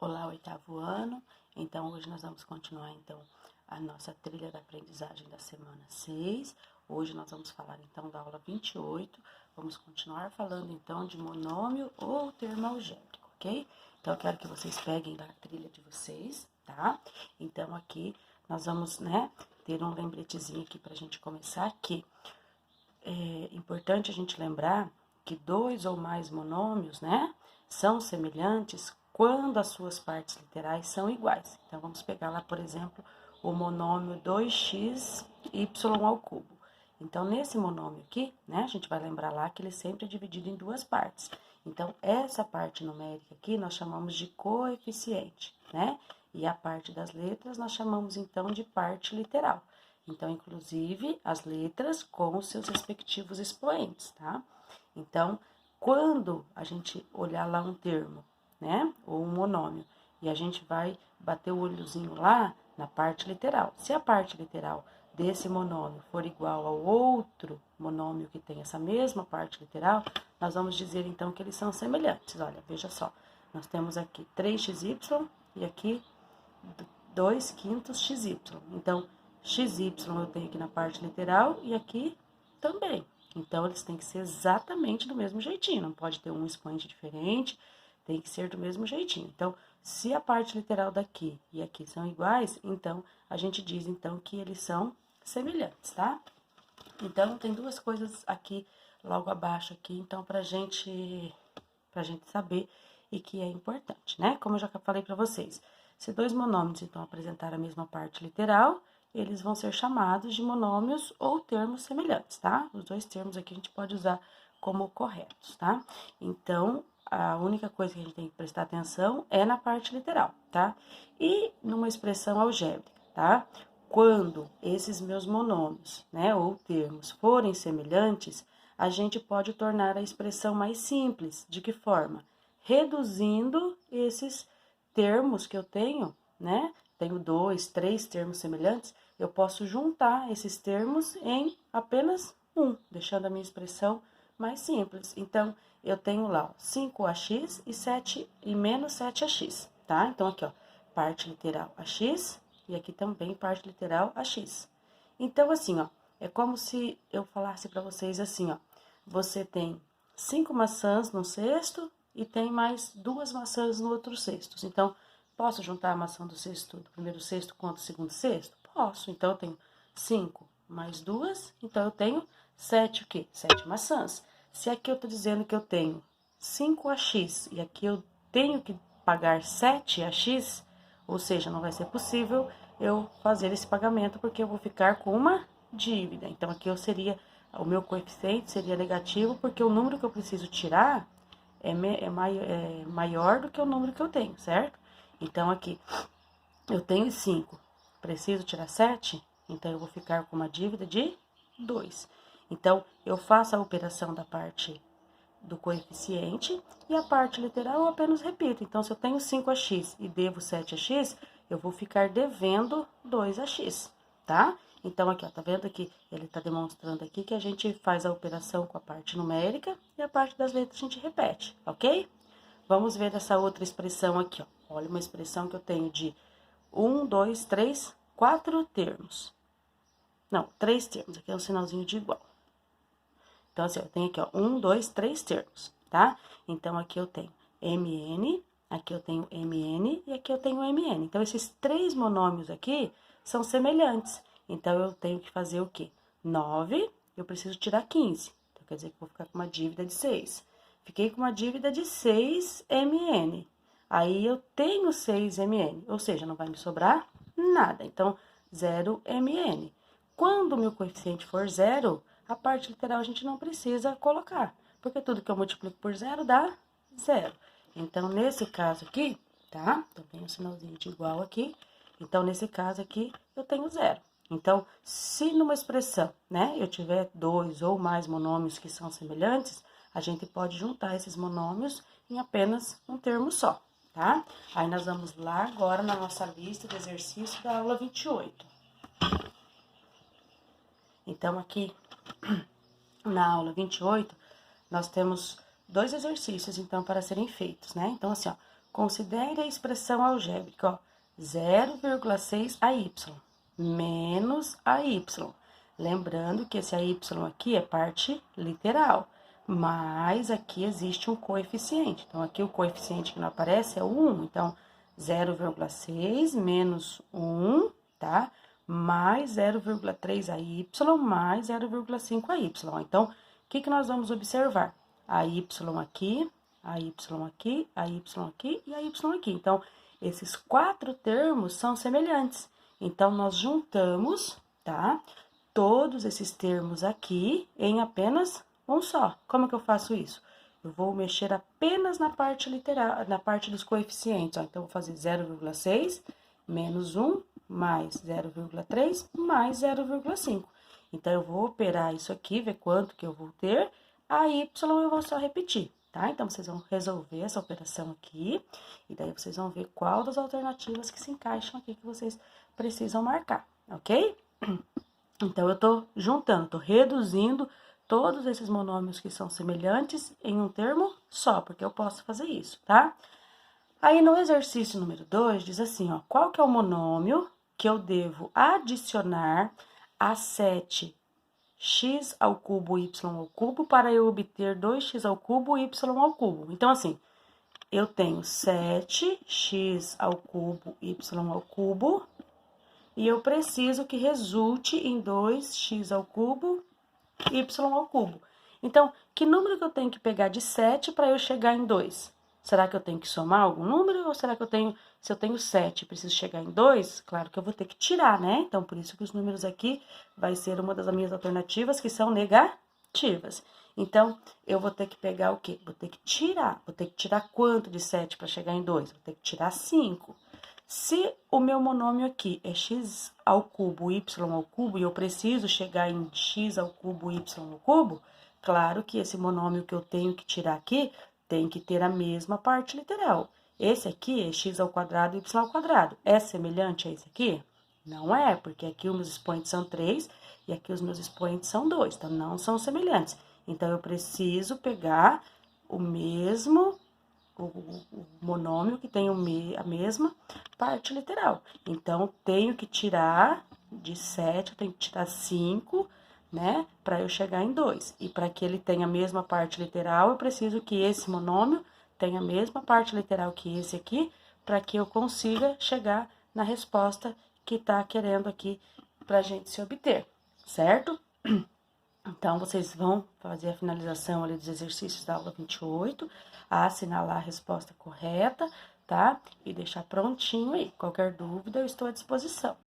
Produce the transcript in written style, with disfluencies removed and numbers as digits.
Olá, oitavo ano. Então, hoje nós vamos continuar, então, a nossa trilha da aprendizagem da semana 6. Hoje nós vamos falar, então, da aula 28. Vamos continuar falando, então, de monômio ou termo algébrico, ok? Então, eu quero que vocês peguem da trilha de vocês, tá? Então, aqui nós vamos, ter um lembretezinho aqui pra gente começar, que é importante a gente lembrar que dois ou mais monômios, são semelhantes quando as suas partes literais são iguais. Então, vamos pegar lá, por exemplo, o monômio 2xy ao cubo. Então, nesse monômio aqui, a gente vai lembrar lá que ele sempre é dividido em duas partes. Então, essa parte numérica aqui nós chamamos de coeficiente, E a parte das letras nós chamamos, então, de parte literal. Então, inclusive, as letras com os seus respectivos expoentes, tá? Então, quando a gente olhar lá um termo, ou um monômio, e a gente vai bater o olhozinho lá na parte literal. Se a parte literal desse monômio for igual ao outro monômio que tem essa mesma parte literal, nós vamos dizer, então, que eles são semelhantes. Olha, veja só, nós temos aqui 3xy e aqui 2/5 xy. Então, xy eu tenho aqui na parte literal e aqui também. Então, eles têm que ser exatamente do mesmo jeitinho, não pode ter um expoente diferente, tem que ser do mesmo jeitinho. Então, se a parte literal daqui e aqui são iguais, então, a gente diz, então, que eles são semelhantes, tá? Então, tem duas coisas aqui, logo abaixo aqui, então, pra gente saber e que é importante, Como eu já falei pra vocês, se dois monômios, então, apresentar a mesma parte literal, eles vão ser chamados de monômios ou termos semelhantes, tá? Os dois termos aqui a gente pode usar como corretos, tá? Então, a única coisa que a gente tem que prestar atenção é na parte literal, tá? E numa expressão algébrica, tá? Quando esses meus monômios, ou termos forem semelhantes, a gente pode tornar a expressão mais simples. De que forma? Reduzindo esses termos que eu tenho, Tenho 2, 3 termos semelhantes, eu posso juntar esses termos em apenas um, deixando a minha expressão mais simples. Então, eu tenho lá 5ax e menos 7ax, tá? Então, aqui, ó, parte literal ax e aqui também parte literal ax. Então, assim, ó, é como se eu falasse para vocês assim, ó, você tem 5 maçãs no cesto e tem mais 2 maçãs no outro cesto. Então, posso juntar a maçã do primeiro cesto com o segundo cesto? Posso. Então, eu tenho 5 mais 2, então eu tenho 7 o quê? 7 maçãs. Se aqui eu tô dizendo que eu tenho 5ax e aqui eu tenho que pagar 7ax, ou seja, não vai ser possível eu fazer esse pagamento porque eu vou ficar com uma dívida. Então, aqui o meu coeficiente seria negativo porque o número que eu preciso tirar é maior do que o número que eu tenho, certo? Então, aqui, eu tenho 5, preciso tirar 7, então eu vou ficar com uma dívida de 2. Então, eu faço a operação da parte do coeficiente e a parte literal eu apenas repito. Então, se eu tenho 5ax e devo 7ax, eu vou ficar devendo 2ax, tá? Então, aqui, ó, tá vendo que ele tá demonstrando aqui que a gente faz a operação com a parte numérica e a parte das letras a gente repete, ok? Vamos ver essa outra expressão aqui, ó. Olha, uma expressão que eu tenho de 1, 2, 3, 4 termos. Não, 3 termos, aqui é um sinalzinho de igual. Então, assim, eu tenho aqui, ó, 1, 2, 3 termos, tá? Então, aqui eu tenho MN, aqui eu tenho MN e aqui eu tenho MN. Então, esses 3 monômios aqui são semelhantes. Então, eu tenho que fazer o quê? 9, eu preciso tirar 15. Então, quer dizer que eu vou ficar com uma dívida de 6. Fiquei com uma dívida de 6 MN. Aí, eu tenho 6 MN, ou seja, não vai me sobrar nada. Então, 0 MN. Quando o meu coeficiente for 0, a parte literal a gente não precisa colocar, porque tudo que eu multiplico por 0 dá 0. Então, nesse caso aqui, tá? Então, tem um sinalzinho de igual aqui. Então, nesse caso aqui, eu tenho 0. Então, se numa expressão, eu tiver 2 ou mais monômios que são semelhantes, a gente pode juntar esses monômios em apenas um termo só, tá? Aí, nós vamos lá agora na nossa lista de exercício da aula 28. Então, aqui na aula 28, nós temos 2 exercícios, então, para serem feitos, Então, assim, ó, Considere a expressão algébrica, ó, 0,6 AY menos AY. Lembrando que esse AY aqui é parte literal, mas aqui existe um coeficiente. Então, aqui o coeficiente que não aparece é o 1. Então, 0,6 menos 1, tá? Mais 0,3 AY mais 0,5 AY. Então, o que nós vamos observar? AY aqui, AY aqui, AY aqui e AY aqui. Então, esses 4 termos são semelhantes. Então, nós juntamos, tá? Todos esses termos aqui em apenas um só. Como que eu faço isso? Eu vou mexer apenas na parte literal, na parte dos coeficientes, ó. Então, vou fazer 0,6 menos 1 mais 0,3 mais 0,5. Então, eu vou operar isso aqui, ver quanto que eu vou ter. A y eu vou só repetir, tá? Então, vocês vão resolver essa operação aqui, e daí vocês vão ver qual das alternativas que se encaixam aqui que vocês precisam marcar, ok? Então, eu tô juntando, tô reduzindo todos esses monômios que são semelhantes em um termo só, porque eu posso fazer isso, tá? Aí, no exercício número 2, diz assim, ó, qual que é o monômio que eu devo adicionar a 7x ao cubo y ao cubo para eu obter 2x ao cubo y ao cubo? Então, assim, eu tenho 7x ao cubo y ao cubo e eu preciso que resulte em 2x ao cubo y ao cubo. Então, que número que eu tenho que pegar de 7 para eu chegar em 2? Será que eu tenho que somar algum número ou será que eu tenho, se eu tenho 7 e preciso chegar em 2, claro que eu vou ter que tirar, né? Então, por isso que os números aqui vai ser uma das minhas alternativas que são negativas. Então, eu vou ter que pegar o quê? Vou ter que tirar quanto de 7 para chegar em 2? Vou ter que tirar 5. Se o meu monômio aqui é x ao cubo, y ao cubo, e eu preciso chegar em x ao cubo, y ao cubo, claro que esse monômio que eu tenho que tirar aqui tem que ter a mesma parte literal. Esse aqui é x ao quadrado, y ao quadrado. É semelhante a esse aqui? Não é, porque aqui os meus expoentes são 3 e aqui os meus expoentes são 2, então não são semelhantes. Então, eu preciso pegar o mesmo o monômio que tem a mesma parte literal. Então, tenho que tirar de 7, eu tenho que tirar 5, né, para eu chegar em 2. E para que ele tenha a mesma parte literal, eu preciso que esse monômio tenha a mesma parte literal que esse aqui, para que eu consiga chegar na resposta que tá querendo aqui pra gente se obter, certo? Então, vocês vão fazer a finalização ali dos exercícios da aula 28, assinalar a resposta correta, tá? E deixar prontinho aí. Qualquer dúvida, eu estou à disposição.